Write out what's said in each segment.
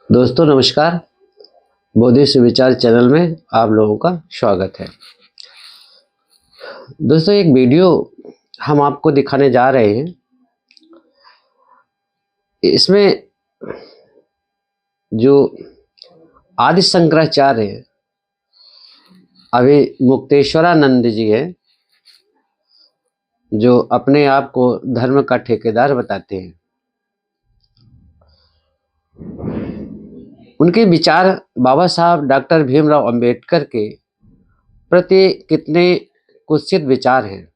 दोस्तों नमस्कार। बौद्धिक विचार चैनल में आप लोगों का स्वागत है। दोस्तों एक वीडियो हम आपको दिखाने जा रहे हैं। इसमें जो आदि शंकराचार्य हैं, अभी मुक्तेश्वरानंद जी हैं, जो अपने आप को धर्म का ठेकेदार बताते हैं। उनके विचार बाबा साहब डॉक्टर भीमराव अंबेडकर के प्रति कितने कुत्सित विचार हैं।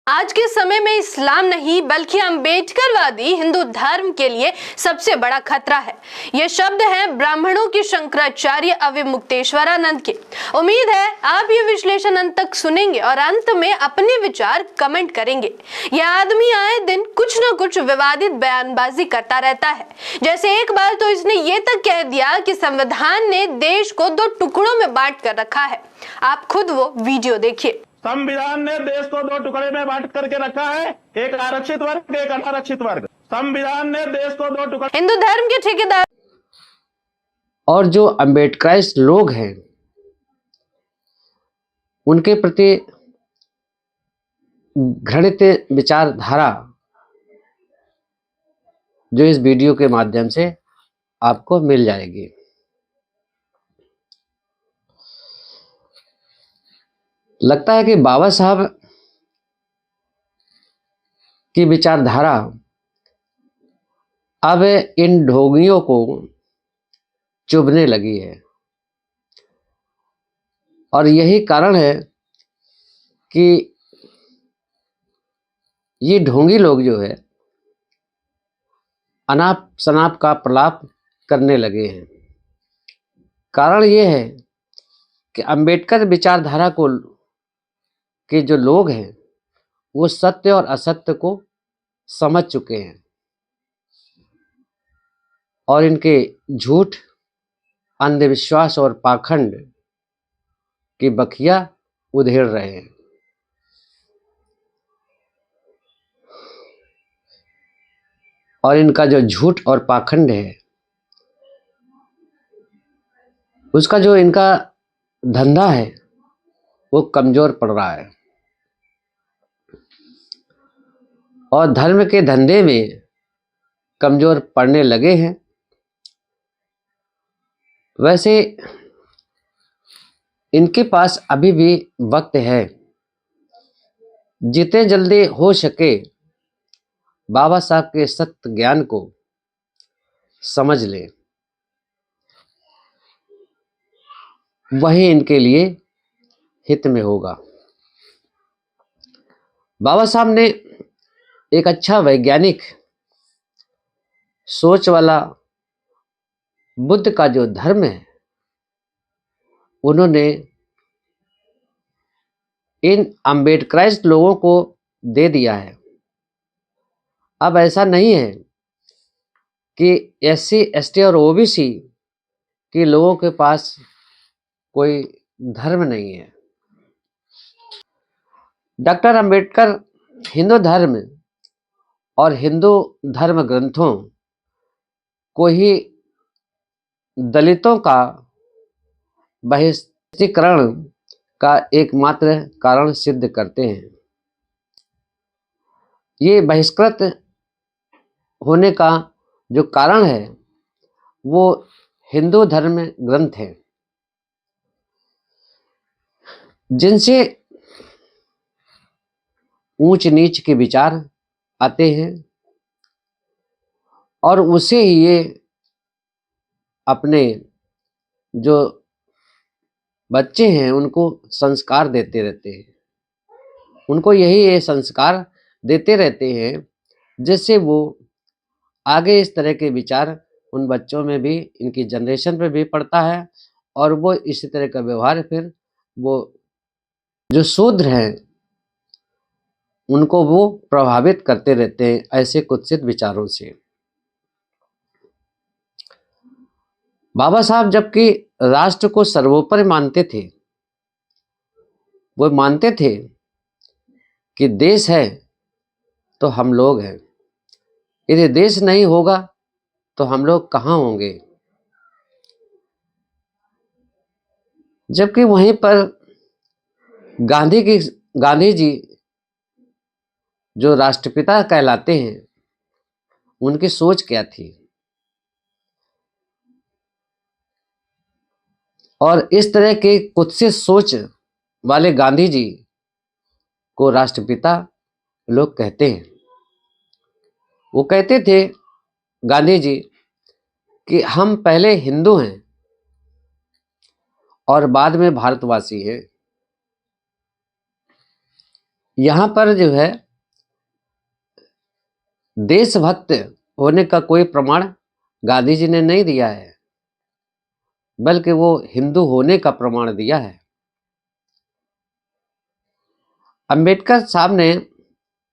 आज के समय में इस्लाम नहीं बल्कि अम्बेडकरवादी हिंदू धर्म के लिए सबसे बड़ा खतरा है। ये शब्द हैं ब्राह्मणों के शंकराचार्य अविमुक्तेश्वरानंद के। उम्मीद है आप ये विश्लेषण अंत तक सुनेंगे और अंत में अपने विचार कमेंट करेंगे। यह आदमी आए दिन कुछ न कुछ विवादित बयानबाजी करता रहता है। जैसे एक बार तो इसने ये तक कह दिया कि संविधान ने देश को 2 टुकड़ों में बांट कर रखा है। आप खुद वो वीडियो देखिए। संविधान ने देश को 2 टुकड़े में बांट करके रखा है, एक आरक्षित वर्ग, एक अनारक्षित वर्ग। संविधान ने देश को 2 टुकड़े। हिंदू धर्म के ठेकेदार और जो अम्बेडकराइस्ट लोग हैं उनके प्रति घृणित विचारधारा जो इस वीडियो के माध्यम से आपको मिल जाएगी। लगता है कि बाबा साहब की विचारधारा अब इन ढोंगियों को चुभने लगी है और यही कारण है कि ये ढोंगी लोग जो है अनाप शनाप का प्रलाप करने लगे हैं। कारण ये है कि अंबेडकर विचारधारा को के जो लोग हैं वो सत्य और असत्य को समझ चुके हैं और इनके झूठ, अंधविश्वास और पाखंड की बखिया उधेड़ रहे हैं। और इनका जो झूठ और पाखंड है उसका जो इनका धंधा है वो कमजोर पड़ रहा है और धर्म के धंधे में कमजोर पड़ने लगे हैं। वैसे इनके पास अभी भी वक्त है, जितने जल्दी हो सके बाबा साहब के सत्य ज्ञान को समझ लें, वही इनके लिए हित में होगा। बाबा साहब ने एक अच्छा वैज्ञानिक सोच वाला बुद्ध का जो धर्म है उन्होंने इन अम्बेडकराइस्ट लोगों को दे दिया है। अब ऐसा नहीं है कि SC ST और OBC के लोगों के पास कोई धर्म नहीं है। डॉक्टर अंबेडकर हिंदू धर्म और हिंदू धर्म ग्रंथों को ही दलितों का बहिष्करण का एकमात्र कारण सिद्ध करते हैं। ये बहिष्कृत होने का जो कारण है वो हिंदू धर्म ग्रंथ है, जिनसे ऊंच नीच के विचार आते हैं और उसे ही ये अपने जो बच्चे हैं उनको संस्कार देते रहते हैं। उनको यही ये संस्कार देते रहते हैं जिससे वो आगे इस तरह के विचार उन बच्चों में भी, इनकी जनरेशन पे भी पड़ता है और वो इसी तरह का व्यवहार फिर वो जो शूद्र हैं उनको वो प्रभावित करते रहते हैं ऐसे कुत्सित विचारों से। बाबा साहब जबकि राष्ट्र को सर्वोपरि मानते थे, वो मानते थे कि देश है तो हम लोग हैं, यदि देश नहीं होगा तो हम लोग कहाँ होंगे। जबकि वहीं पर गांधी जी जो राष्ट्रपिता कहलाते हैं, उनकी सोच क्या थी। और इस तरह के कुत्सित सोच वाले गांधी जी को राष्ट्रपिता लोग कहते हैं। वो कहते थे गांधी जी कि हम पहले हिंदू हैं और बाद में भारतवासी हैं। यहाँ पर जो है देशभक्त होने का कोई प्रमाण गांधी जी ने नहीं दिया है, बल्कि वो हिंदू होने का प्रमाण दिया है। अंबेडकर साहब ने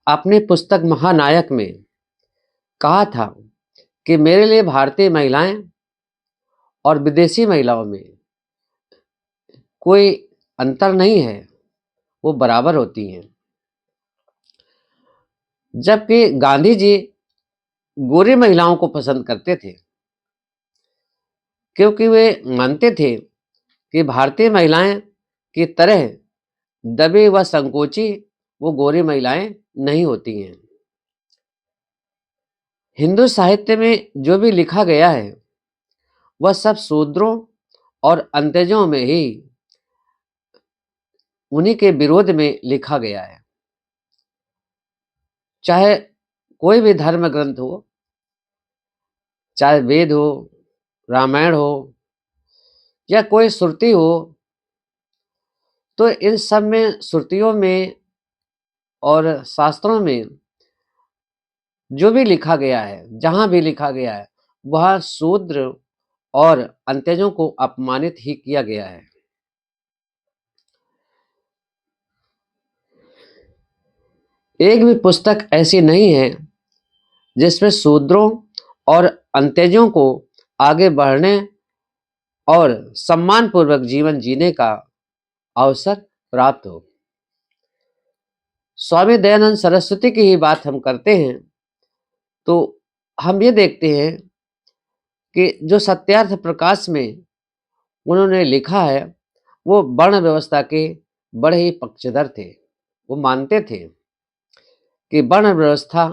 अपनी पुस्तक महानायक में कहा था कि मेरे लिए भारतीय महिलाएं और विदेशी महिलाओं में कोई अंतर नहीं है, वो बराबर होती हैं। जबकि गांधी जी गोरी महिलाओं को पसंद करते थे, क्योंकि वे मानते थे कि भारतीय महिलाएं की तरह दबी व संकोची वो गोरी महिलाएं नहीं होती हैं। हिंदू साहित्य में जो भी लिखा गया है वह सब शूद्रों और अंत्यजों में ही उन्हीं के विरोध में लिखा गया है। चाहे कोई भी धर्म ग्रंथ हो, चाहे वेद हो, रामायण हो या कोई श्रुति हो, तो इन सब में, श्रुतियों में और शास्त्रों में जो भी लिखा गया है, जहां भी लिखा गया है, वह शूद्र और अंत्यजों को अपमानित ही किया गया है। एक भी पुस्तक ऐसी नहीं है जिसमें शूद्रों और अंत्यजों को आगे बढ़ने और सम्मानपूर्वक जीवन जीने का अवसर प्राप्त हो। स्वामी दयानंद सरस्वती की ही बात हम करते हैं तो हम ये देखते हैं कि जो सत्यार्थ प्रकाश में उन्होंने लिखा है, वो वर्ण व्यवस्था के बड़े ही पक्षधर थे। वो मानते थे कि वर्ण व्यवस्था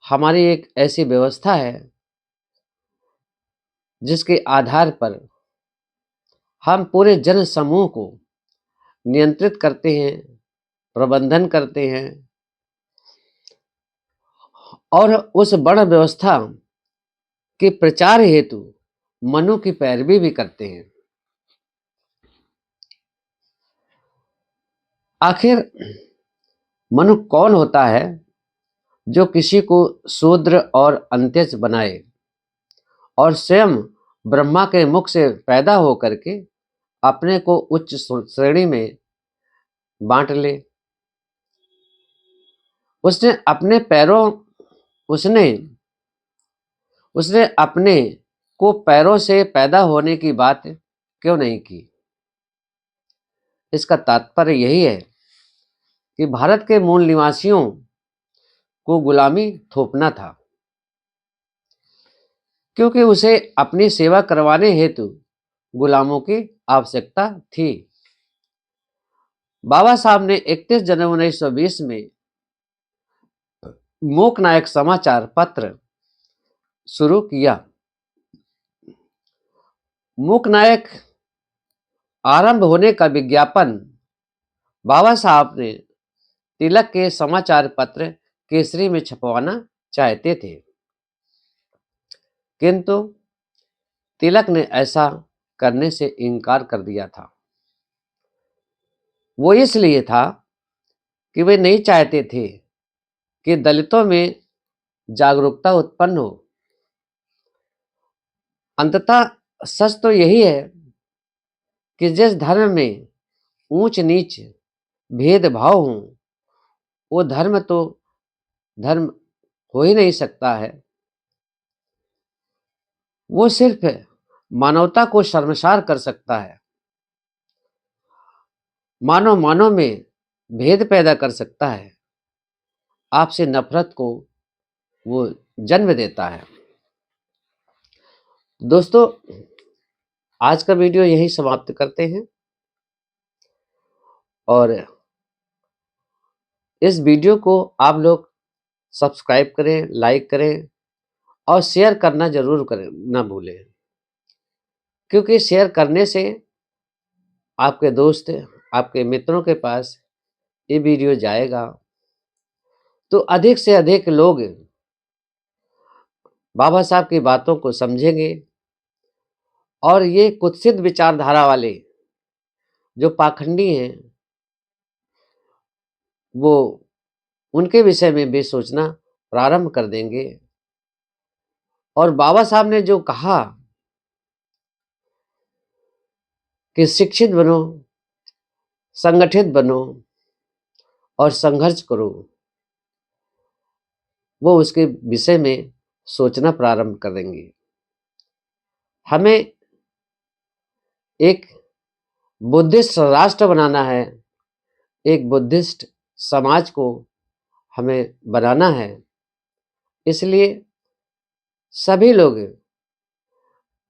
हमारी एक ऐसी व्यवस्था है जिसके आधार पर हम पूरे जन समूह को नियंत्रित करते हैं, प्रबंधन करते हैं और उस वर्ण व्यवस्था के प्रचार हेतु मनु की पैरवी भी करते हैं। आखिर मनु कौन होता है जो किसी को शूद्र और अंत्यज बनाए और स्वयं ब्रह्मा के मुख से पैदा होकर के अपने को उच्च श्रेणी में बांट ले। उसने अपने को पैरों से पैदा होने की बात क्यों नहीं की। इसका तात्पर्य यही है कि भारत के मूल निवासियों को गुलामी थोपना था, क्योंकि उसे अपनी सेवा करवाने हेतु गुलामों की आवश्यकता थी। बाबा साहब ने 31 जनवरी 1920 में मूक नायक समाचार पत्र शुरू किया। मूक नायक आरंभ होने का विज्ञापन बाबा साहब ने तिलक के समाचार पत्र केसरी में छपवाना चाहते थे, किंतु तिलक ने ऐसा करने से इनकार कर दिया था। वो इसलिए था कि वे नहीं चाहते थे कि दलितों में जागरूकता उत्पन्न हो। अंततः सच तो यही है कि जिस धर्म में ऊंच नीच भेदभाव हो, वो धर्म हो ही नहीं सकता है। वो सिर्फ मानवता को शर्मसार कर सकता है, मानव में भेद पैदा कर सकता है, आपसे नफरत को वो जन्म देता है। दोस्तों, आज का वीडियो यहीं समाप्त करते हैं और इस वीडियो को आप लोग सब्सक्राइब करें, लाइक करें और शेयर करना जरूर करें, ना भूलें, क्योंकि शेयर करने से आपके दोस्त, आपके मित्रों के पास ये वीडियो जाएगा तो अधिक से अधिक लोग बाबा साहब की बातों को समझेंगे और ये कुत्सित विचारधारा वाले जो पाखंडी हैं वो उनके विषय में भी सोचना प्रारंभ कर देंगे। और बाबा साहब ने जो कहा कि शिक्षित बनो, संगठित बनो और संघर्ष करो, वो उसके विषय में सोचना प्रारंभ कर देंगे। हमें एक बुद्धिस्ट राष्ट्र बनाना है, एक बुद्धिस्ट समाज को हमें बनाना है, इसलिए सभी लोग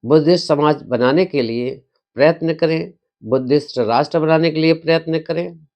बुद्धिस्ट समाज बनाने के लिए प्रयत्न करें, बुद्धिस्ट राष्ट्र बनाने के लिए प्रयत्न करें।